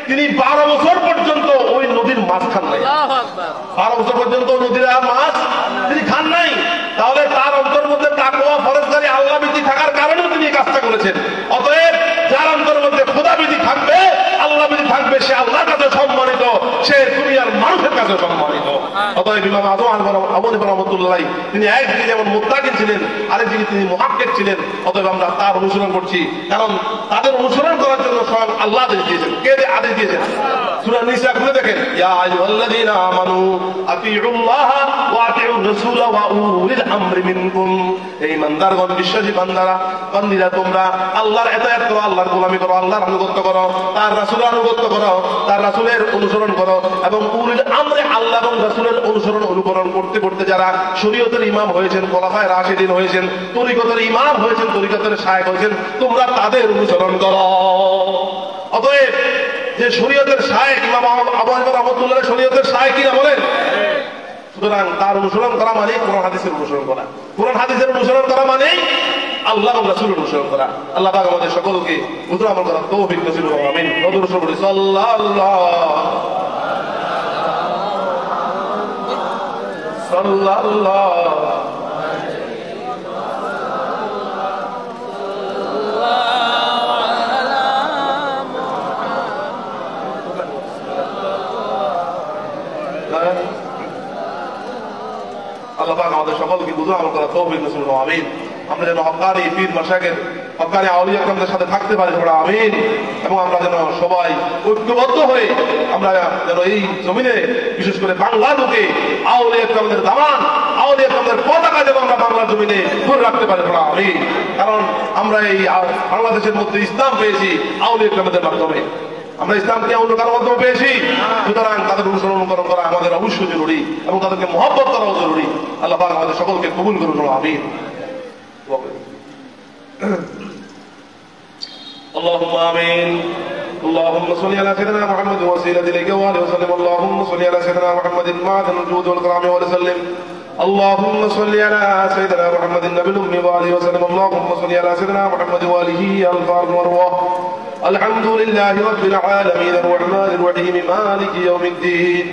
Speaker 1: তিনি 12 বছর পর্যন্ত ওই নদীর মাছ খান নাই। 12 বছর পর্যন্ত নদীর মাছ তিনি খান নাই। তাহলে তার অন্তরের মধ্যে তাকওয়া, ফরজগারি, আল্লাহ ভীতি থাকার কারণেও তিনি এই কাজটা করেছেন। অতএব যার অন্তরের মধ্যে খোদা ভীতি থাকবে, আল্লাহ ভীতি থাকবে, সে আল্লাহর কাছে সম্মানিত, সে দুনিয়ার মানুষের কাছে সম্মানিত। অতএব ইমাম আবু হানিফা রাহমাতুল্লাহ তিনি একদিকে যেমন মুত্তাকিন ছিলেন, আরেকদিকে তিনি মুহাক্কিক ছিলেন। অতএব আমরা তার অনুসরণ করছি, কারণ তাদের অনুসরণ করার জন্য স্বয়ং আল্লাহ আদেশ দিয়েছেন। কে আদেশ দিয়েছেন? সূরা নিসা খুলে দেখেন, ইয়া আইয়ুহাল্লাযীনা আমানু আতিউল্লাহ ওয়া আতিউর রাসূল ওয়া উলিল আমরি মিনকুম। এই ইমানদারগণ, বিশ্বাসী বান্দিরা, তোমরা আল্লাহর ইতাআত করো, আল্লাহর গোলামি করো, আল্লাহর আনুগত্য করো, তার রাসূলের আনুগত্য করো, তার রাসূলের অনুসরণ করো, এবং উলিল আমরে, আল্লাহ এবং রাসূলের অনুসরণ অনুকরণ করতে করতে যারা শরীয়তের ইমাম হয়েছেন, খোলাফায়ে রাশিদিন হয়েছেন, তরিকতের ইমাম হয়েছেন, তরিকতের শায়েখ হয়েছেন, তোমরা তাদের অনুসরণ করো। অতএব যে শরীয়তের শায়েখ ইমাম আবু হানিফা রাহমাতুল্লাহ শরীয়তের শায়েখ কিনা বলেন? সুতরাং তার অনুসরণ করা মানে কোরআন হাদিসের অনুসরণ করা। কোরআন হাদিসের অনুসরণ করা মানে আল্লাহ এবং রাসূলের অনুসরণ করা। আল্লাহ পাক আমাদের সকলকে বুঝে আমল করার তৌফিক নসিব করুন। আমিন। নবী বলি সাল্লাল্লাহু আল্লাহ পাক আমাদের সকলকে বুঝে আমল করার তৌফিক নসিব করুন। আমিন। আমরা যেন হক্কানি পীর মাশায়েখের, হক্কানি আউলিয়া কেরামদের সাথে থাকতে পারি, আমিন। এবং আমরা যেন সবাই ঐক্যবদ্ধ হয়ে আমরা যেন এই জমিনে, বিশেষ করে বাংলা লোকে আউলিয়া কেরামদের দামান, আউলিয়া কেরামদের পতাকা যেন আমরা বাংলার জমিনে ধরে রাখতে পারি, আমিন। কারণ আমরা এই বাংলাদেশের মধ্যে ইসলাম পেয়েছি আউলিয়া কেরামদের মাধ্যমে, আমরা ইসলামকে অন্য কারোর মাধ্যমে পেয়েছি। সুতরাং তাদের অনুসরণ অনুকরণ করা আমাদের অবশ্যই জরুরি, এবং তাদেরকে মহব্বত করাও জরুরি। আল্লাহ পাক আমাদের সকলকে কবুল করুন, আমিন। اللهم آمين. اللهم صل على سيدنا محمد وسيلة إليك وآله وسلم. اللهم صل على سيدنا محمد معدن الجود والكرام وسلم. اللهم صل على سيدنا محمد النبي الأمي وآله وسلم. اللهم صل على سيدنا محمد وآله الفارغ والروح. الحمد لله رب العالمين الرحمن الرحيم مالك يوم الدين.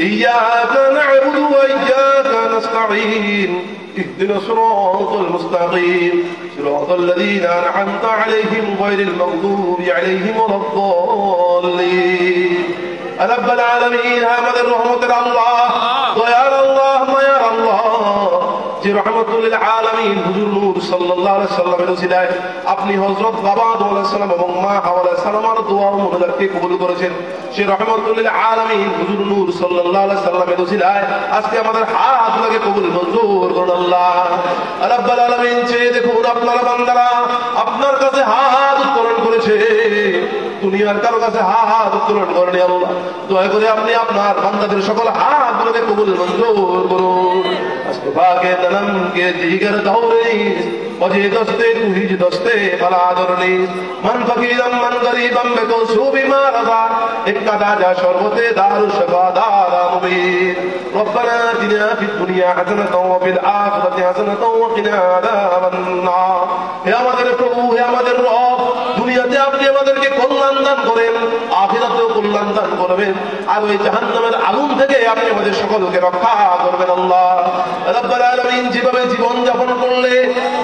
Speaker 1: إياك نعبد وإياك نستعين. اهدنا الصراط المستقيم صراط الذين أنعمت عليهم غير المغضوب عليهم ولا الضالين. رب العالمين আমাদের রহমতের আল্লাহ, দয়ার আল্লাহ, মায়ার আল্লাহ, যে রহমতুল আলামিন হুজুর নূর সাল্লাল্লাহু আলাইহি সাল্লামের ওসিলায় আপনি হযরত বাবা আদম আলাইহিস সালাম এবং মা হাওয়া আলাইহিস সালামের দোয়া ও মুনাজাতকে কবুল করেছেন। সেই রহমতুল আলামিন হুজুর নূর সাল্লাল্লাহু আলাইহি সাল্লামের ওসিলায় আজকে আমাদের হাতগুলোকে কবুল মঞ্জুর করুন আল্লাহ রাব্বুল আলামিন। চেয়ে দেখুন আপনার বান্দারা আপনার কাছে হাত উত্তোলন করেছে, দুনিয়ার কারো কাছে হাত উত্তোলন করেনি আল্লাহ। দয়া করে আপনি আপনার বান্দাদের সকল হাতগুলোকে কবুল মঞ্জুর করুন। আজকে বাগে নরম के दीगर दौरे वजे दस्ते तू हिज दस्ते भला दरनी मन फकीरम मन गरीबम में तो सूबी मारदा एक कदाजा शरबते दारु शफा दारा मुबीन रब्बना आतिना फिद दुनिया हसनतन व फिल आखिरति हसनतन व किना আযাবান নার। হে আমাদের প্রভু, হে আমাদের রব, দুনিয়াতে আপনি আমাদেরকে কল্যাণ দান করেন, আখিরাতেও কল্যাণ দান করবেন, আর ওই জাহান্নামের আগুন থেকে আপনি আমাদের সকলকে রক্ষা করবেন আল্লাহ রাব্বুল আলামিন। যেভাবে জীবন যাপন করলে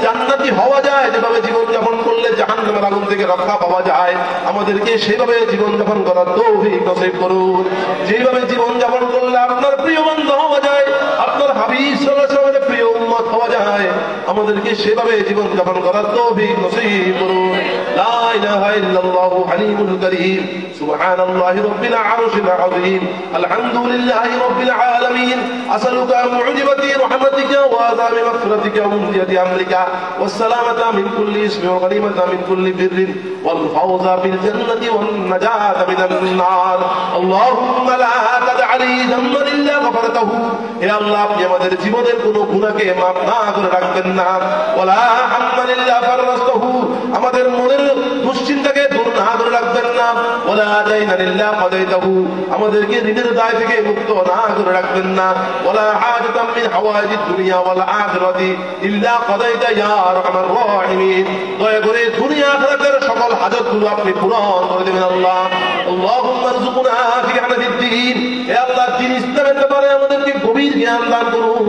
Speaker 1: জান্নাতি হওয়া যায়, যেভাবে জীবন যাপন করলে জাহান্নামের আগুন থেকে রক্ষা পাওয়া যায়, আমাদেরকে সেভাবে জীবন যাপন করার তৌফিক নসিব করুন। যেভাবে জীবন যাপন করলে আপনার প্রিয় বান্দা হওয়া যায়, আপনার হাবিব সাল্লাল্লাহু আলাইহি ওয়াসাল্লামের প্রিয় উম্মত হওয়া যায়, যায় আমাদেরকে সেভাবে জীবন যাপন করার তৌফিক নসিব করুন। লা ইলাহা ইল্লাল্লাহু হালিমুল কারীম সুবহানাল্লাহি রাব্বিল আরশিল আযীম আলহামদুলিল্লাহি রাব্বিল আলামিন আসআলুকা মুজিবাতি রাহমাতিকা ওয়া আযামি মাগফিরাতিকা ওয়া মুজিয়াতি আমরিকা ওয়াস সালামাতা মিন কুল্লি ইসমিন ওয়া গনিমাতা মিন কুল্লি বিররিন ওয়াল ফাওজা বিল জান্নাতি ওয়ান নাজাতা মিনান নার। আল্লাহুম্মা লা তাদআ লি যামবান ইল্লা গফারতাহু। হে আল্লাহ, আপনি আমাদের জীবনের কোনো গুনাহকে মাফ না করে রাখবেন না। ওয়ালা হাম্মান ইল্লা ফাররাজতাহু। আমাদের মনের দুশ্চিন্তাকে দূর না করে রাখবেন না। ওয়ালা দাইনান ইল্লা কাদাইতাহু। আমাদেরকে ঋণের দায় থেকে মুক্ত না করে রাখবেন না। ওয়ালা হাজাতাম মিন হাওয়াইজিদ দুনিয়া ওয়াল আখিরাতি ইল্লা কাদাইতা ইয়া আরহামার রাহিমিন। দয়া করে দুনিয়া আখিরাতের সকল হাজতগুলো আপনি পূরণ করে দেবেন আল্লাহ। আল্লাহুম্মা রযুকনা ফি'আনাদিদ দ্বীন। হে আল্লাহ, দ্বীন ইসলামের ব্যাপারে আমাদেরকে গভীর জ্ঞান দান করুন।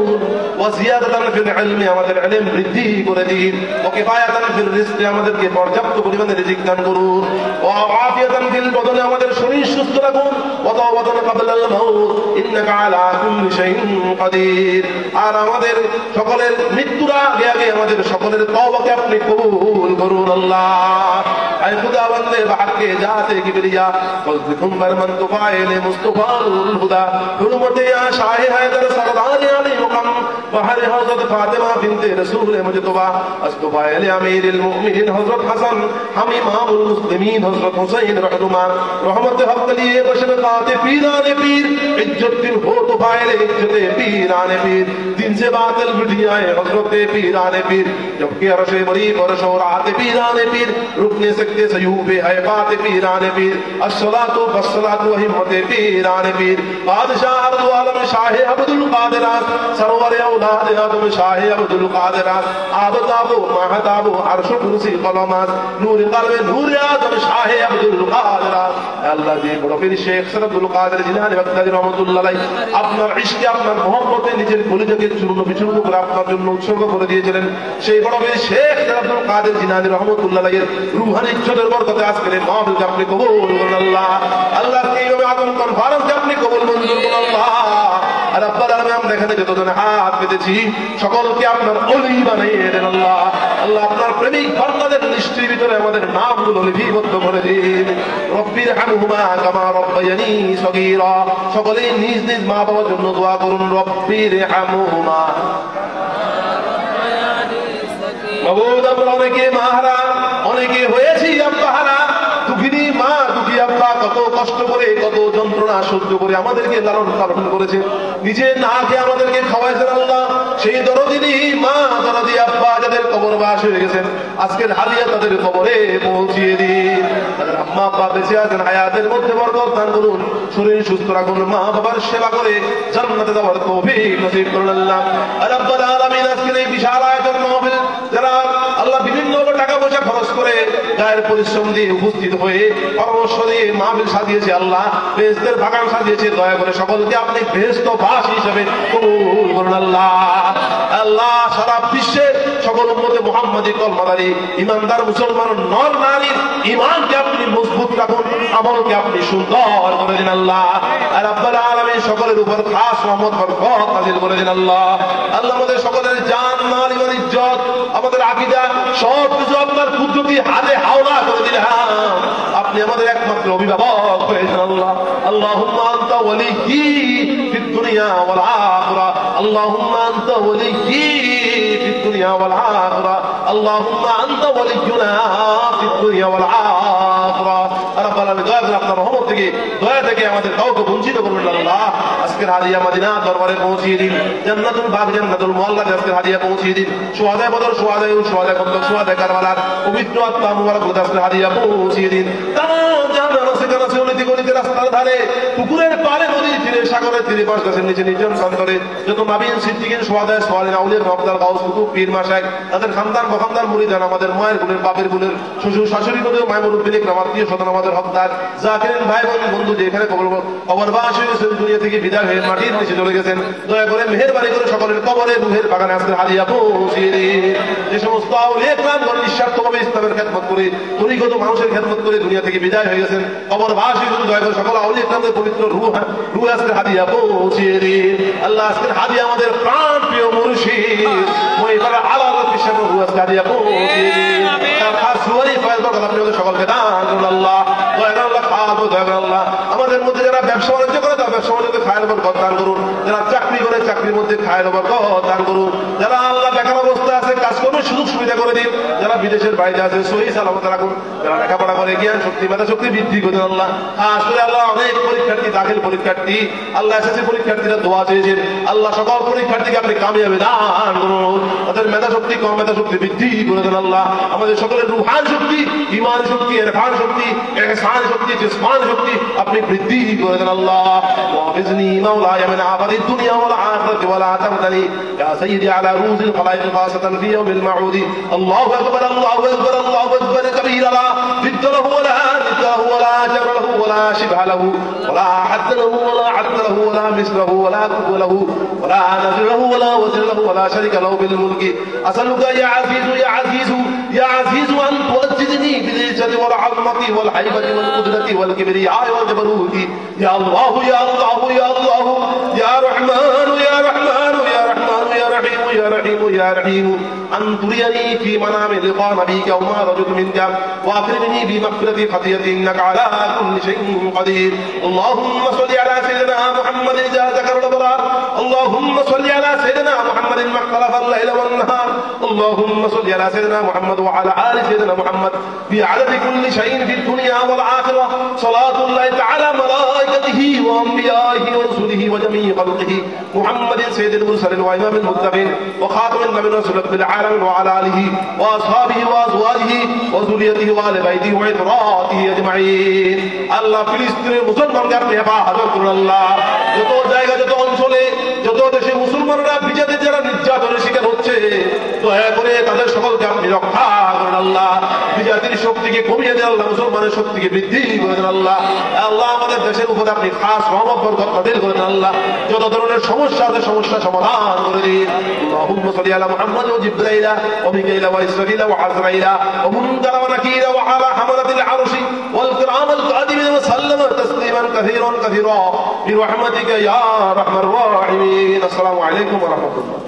Speaker 1: ওয়া জিয়াদাতান ফিল ইলমি, আমাদের ইলম বৃদ্ধি করে দিন। ওয়া কিফায়াতান ফিল রিজকি, আমাদেরকে পর্যাপ্ত পরিমাণে রিজিক দান করুন। ওয়া আফিয়াতান ফিল বদনে, আমাদের শরীর সুস্থ রাখুন। ওয়া তাওবাতান ক্বাবলাল মাউত ইন্নাকা আলা কুল্লি শাইইন কাদির। আর আমাদের সকলের মৃত্যুর আগে আগে আমাদের সকলের তওবাকে আপনি কবুল করুন আল্লাহ। আয় খুদাবন্দে বাহকে জাতে কিবরিয়া কলকুম বরমান তুফাইল মুস্তাফাউল হুদা হুরমতে ইয়া শাহে হায়দার সরদার আলী মুকাম বাহর হযরত ফাতিমা বিনতে রাসূল মুজতবা আস্তফাইল আমিরুল মুমিনিন হযরত হাসান হাম ইমামুল মুসলিমিন হযরত হুসাইন রহমা রহমতে হক লিয়ে বশরকাতে পীরানে পীর इज्जत दिन हो तो फायले इज्जते पीराने पीर दिन से बादल बिटियाए हजरते पीराने पीर जबकि अरशे मरी बरश और आते पीराने पीर रुक नहीं सकते सयूबे है बाते पीराने पीर अस्सलातु वस्सलातु हिम्मते पीराने पीर बादशाह अर्द आलम शाहे अब्दुल कादिरात सरवर औलाद आदम शाहे अब्दुल कादिरात आबताबो महताबो अर्श कुर्सी कलमात नूर कल्बे नूर आदम शाहे अब्दुल कादिरात। अल्लाह जी बड़ो पीर शेख सर अब्दुल कादिर जिलानी बगदादी रहमतुल्लाह अलैहि আপনার ইশকে আপনার মহব্বতে নিজের কলিজাকে চূর্ণ বিচূর্ণ করে আপনার জন্য উৎসর্গ করে দিয়েছিলেন। সেই বড় বীর শেখ আব্দুল কাদের জিলানী রাহমাতুল্লাহ আলাইহির রূহানি ইজ্জতের বরকতে আজকের এই মাহফিলকে আপনি কবুল করুন আল্লাহ। আল্লাহ এইভাবে আদম কনফারেন্সকে আপনি কবুল মঞ্জুর করুন আল্লাহ। আর রব্বুল আলামিন আমরা এখানে যতজন হাত পেতেছি সকলকে আপনার ওলি বানিয়ে দেন আল্লাহ। আল্লাহ আপনার প্রেমিক বান্দাদের লিস্টের ভিতরে আমাদের নামগুলো লিপিবদ্ধ করে দিন। রব্বির হামহুমা কামা রব্বায়ানি সগীরা। সকলেই নিজ নিজ মা বাবার জন্য দোয়া করুন। রব্বির হামহুমা। মাবুদ, আমরা অনেকে মাহারা, অনেকে হয়েছি আব্বাহারা। দুঃখিনী মা, দুঃখী আব্বা কত কষ্ট করে কত যন্ত্রণা সহ্য করে আমাদেরকে লালন পালন করেছে, নিজে না খেয়ে আমাদেরকে খাওয়াইছেন আল্লাহ। সেই দরদিনী মা, দরদি আব্বা যাদের কবরবাস হয়ে গেছেন, আজকের হাদিয়া তাদের কবরে পৌঁছিয়ে দিন। তাদের আম্মা আব্বা বেঁচে আছেন, হায়াতের মধ্যে বরকত দান করুন, শরীর সুস্থ রাখুন, মা বাবার সেবা করে জান্নাতে যাওয়ার তৌফিক নসিব করুন আল্লাহ। রাব্বুল আলামিন আজকের এই বিশাল আয়োজন মাহফিল যারা আল্লাহ বিভিন্ন টাকা পয়সা খরচ করে গায়ের পরিশ্রম দিয়ে উপস্থিত হয়ে পরামর্শ দিয়ে মাহফিল সাজিয়েছে আল্লাহ, বেহেশতের বাগান সাজিয়েছে, দয়া করে সকলকে আপনি বেহেশতবাসী হিসেবে কবুল করুন আল্লাহ। আল্লাহ সারা বিশ্বের সকল উম্মতে মুহাম্মাদি কলমাদারি ইমানদার মুসলমান নর নারীর ঈমানকে আপনি মজবুত রাখুন, আমলকে আপনি সুন্দর করে দিন আল্লাহ। আর রব্বুল আলামিন সকলের উপর খাস রহমত বরকত নাযিল করে দিন আল্লাহ। আল্লাহ আমাদের সকলের জান মাল ইমান ইজ্জত আমাদের আকীদা সব কিছু আপনার কুদরতি হাতে হাওলা করে দিলেন। আপনি আমাদের একমাত্র অভিভাবক হয়েছেন আল্লাহ। আল্লাহুম্মা আনতা ওয়ালিয়্যি ফিদ দুনিয়া ওয়াল আখিরা। আল্লাহুম্মা আনতা ওয়ালিয়্যি ফিদ দুনিয়া ওয়াল আখিরা। আল্লাহুম্মা আনতা ওয়ালিয়্যুনা ফিদ দুনিয়া ওয়াল আখিরা। রব্বুল আলামিন দয়া করে আপনার রহমত থেকে দয়া থেকে আমাদের কাউকে বঞ্চিত করবেন না আল্লাহ। আজকের হাদিয়া মদিনা দরবারে পৌঁছিয়ে দিন, জান্নাতুল বাগ জান্নাতুল মুআল্লাতে আজকের হাদিয়া পৌঁছিয়ে দিন। শুহাদায়ে বদর, শুহাদায়ে উহুদ, শুহাদায়ে খন্দক, শুহাদায়ে কারবালার পবিত্র আত্মা মুবারক আজকের হাদিয়া পৌঁছিয়ে দিন। রাস্তার ধারে, পুকুরের পাড়ে, নদীর তীরে, সাগরের তীরে, পাশ গাছের নিচে, নির্জন প্রান্তরে যত মাবিন সিদ্দিকিন শুহাদায়ে সালিহিন আউলিয়া মাবদার গাউস কুতুব পীর মাশায়েখ তাদের খানদান বখানদান মুরিদান, আমাদের মায়ের গুণের বাপের গুণের শ্বশুর শাশুড়ি গুণের মায় মুরব্বী ইকরাম আত্মীয় স্বজন আমাদের হকদার জাকিরিন ভাই বোন বন্ধু যে এখানে কবরবাস হয়ে গেছেন, দুনিয়া থেকে বিদায় হয়ে মাটির নিচে চলে গেছেন, দয়া করে মেহেরবানি করে সকলের কবরে রুহের বাগানে আজকের হাদিয়া পৌঁছিয়ে দিন। যে সমস্ত আউলিয়া ইকরাম গণ নিঃস্বার্থভাবে ইসলামের খেদমত করে তরিকত মানুষের খেদমত করে দুনিয়া থেকে বিদায় হয়ে গেছেন, কবরবাস হয়ে দয়া করে সকল আউলিয়া ইকরামদের পবিত্র রূহ আজকের হাদিয়া হাদিয়া পৌঁছিয়ে দিন। আল্লাহ আজকের হাদিয়া আমাদের প্রাণ প্রিয় মুর্শিদ মহিপাড়া আলাদা পিসাব আজকে হাদিয়া পৌঁছিয়ে দিন। তার খাস সুয়ারি ফয়েজ বরকত আপনি আমাদের সকলকে দান করুন আল্লাহ। আল্লাহ আমাদের মধ্যে যারা ব্যবসা বাণিজ্য করে তারা ব্যবসা বাণিজ্যে খায়ের বরকত দান করুন, যারা চাকরি করে চাকরির মধ্যে খায়ের বরকত দান করুন, যারা আল্লাহ বেকার অবস্থা আছে কাজকর্মের সুযোগ সুবিধা করে দিন, যারা বিদেশের বাইরে আছে সহি সালামত রাখুন, যারা লেখাপড়া করে জ্ঞান শক্তি মেধা শক্তি বৃদ্ধি করে আল্লাহ। খাস করে আল্লাহ অনেক পরীক্ষার্থী দাখিল পরীক্ষার্থী আল্লাহ এসএসসি পরীক্ষার্থীরা দোয়া চেয়েছেন আল্লাহ সকল পরীক্ষার্থীকে আপনি কামিয়াবি দান করুন, তাদের মেধা শক্তি কম মেধা শক্তি বৃদ্ধি করে দেন আল্লাহ। আমাদের সকলের রুহান শক্তি ঈমান শক্তি ইরফান শক্তি ইহসান শক্তি জিসমান শক্তি আপনি বৃদ্ধি করে দেন আল্লাহ। ওয়াফিজনি মাওলায়া মিন আফাদিদ দুনিয়া ওয়াল আখিরাতি ওয়ালা তামতানি ইয়া সাইয়্যিদি আলা রুজিল খালাইক খাসাতান ফি ইয়াউমিল মাউদ। আল্লাহু আকবার আল্লাহু আকবার আল্লাহু আকবার কবীরা লা জিদ্দা লাহু ওয়ালা নিদ্দা লাহু ওয়ালা জাবরা লাহু ওয়ালা শিবহা লাহু ওয়ালা হাদ্দ লাহু ওয়ালা আদ্দ লাহু ওয়ালা মিসলাহু ওয়ালা কুফ লাহু ওয়ালা নাযির লাহু ওয়ালা ওয়াজির লাহু ওয়ালা শারীকা লাহু বিল মুলকি। আসআলুকা ইয়া আজিজু ইয়া আজিজু ইয়া আজিজু আন তুওয়াজ্জিদনি বিল ইজ্জতি ওয়াল আযমতি ওয়াল হাইবতি ওয়াল কুদরতি ওয়াল কিবরিয়া ওয়াল জাবরুতি। ইয়া আল্লাহু ইয়া আল্লাহু ইয়া আল্লাহু ইয়া রহমানু ইয়া রহমানু ইয়া রহমানু ইয়া রহিমু ইয়া রহিমু ইয়া রহিমু আন তুরিয়ানি ফি মানামি লিকা নাবিকা ওয়া মা রাজুতু মিনকা ওয়া আকরিমনি বিমাগফিরাতি খাতিয়াতি ইন্নাকা আলা কুল্লি শাইইন কাদির। আল্লাহুম্মা সাল্লি আলা সাইয়্যিদিনা মুহাম্মাদিন যা যাকারুল আবরার। আল্লাহুম্মা সাল্লি আলা সাইয়্যিদিনা মুহাম্মাদিন মাখতালাফাল লাইলা ওয়ান নাহার। আল্লাহুম্মা সাল্লি আলা সাইয়্যিদিনা মুহাম্মাদ ওয়া আলা আলি সাইয়্যিদিনা মুহাম্মাদ বিআদাদি কুল্লি শাইইন ফিদ দুনিয়া ওয়াল আখিরাহ। সালাতুল্লাহি তাআলা মালাইকাতিহি ওয়া আমবিয়াইহি ওয়া রাসূলিহি ওয়া জামিই খালকিহি মুহাম্মাদিন সাইয়্যিদিল মুরসালিন ওয়া ইমামিল মুত্তাকিন ওয়া খাতামিন নাবিয়্যিন ওয়া রাসূলিল আলামিন ওয়া আলা আলিহি ওয়া আসহাবিহি ওয়া আজওয়াজিহি ওয়া যুররিয়াতিহি ওয়া আলি বাইতিহি ওয়া ইতরাতিহি আজমাইন। আল্লাহ ফিলিস্তিনের মুসলমানকে আপনি হেফাজত করুন আল্লাহ। যত জায়গা যত অঞ্চলে যত দেশে মুসলমানরা বিজাতির যারা নির্যাতনের শিকার হচ্ছে দয়া করে তাদের সকলকে আপনি রক্ষা করুন আল্লাহ। বিজাতির শক্তিকে কমিয়ে দেন আল্লাহ, মুসলমানের শক্তিকে বৃদ্ধি করে দেন আল্লাহ। আল্লাহ আমাদের দেশের উপরে আপনি খাস রহমত বরকত নাযিল করে দেন আল্লাহ। যত ধরনের সমস্যা আছে সমস্যা সমাধান করে দিন। আল্লাহুম্মা সাল্লি আলা মুহাম্মাদ ওয়া জিবরাইলা ওয়া মিকাইলা ওয়া ইসরাফিলা ওয়া আজরাইলা ওয়া মুনকারা ওয়া নাকিরা ওয়া আলা হামালাতিল আরশি ওয়াল কিরামাল কাদিমিন ওয়া সাল্লামা তাসলিমান কাসীরান কাসীরা বিরহমাতিকা ইয়া আরহামার রাহিমিন। আসসালামু আলাইকুম ওয়া রাহমাতুল্লাহ।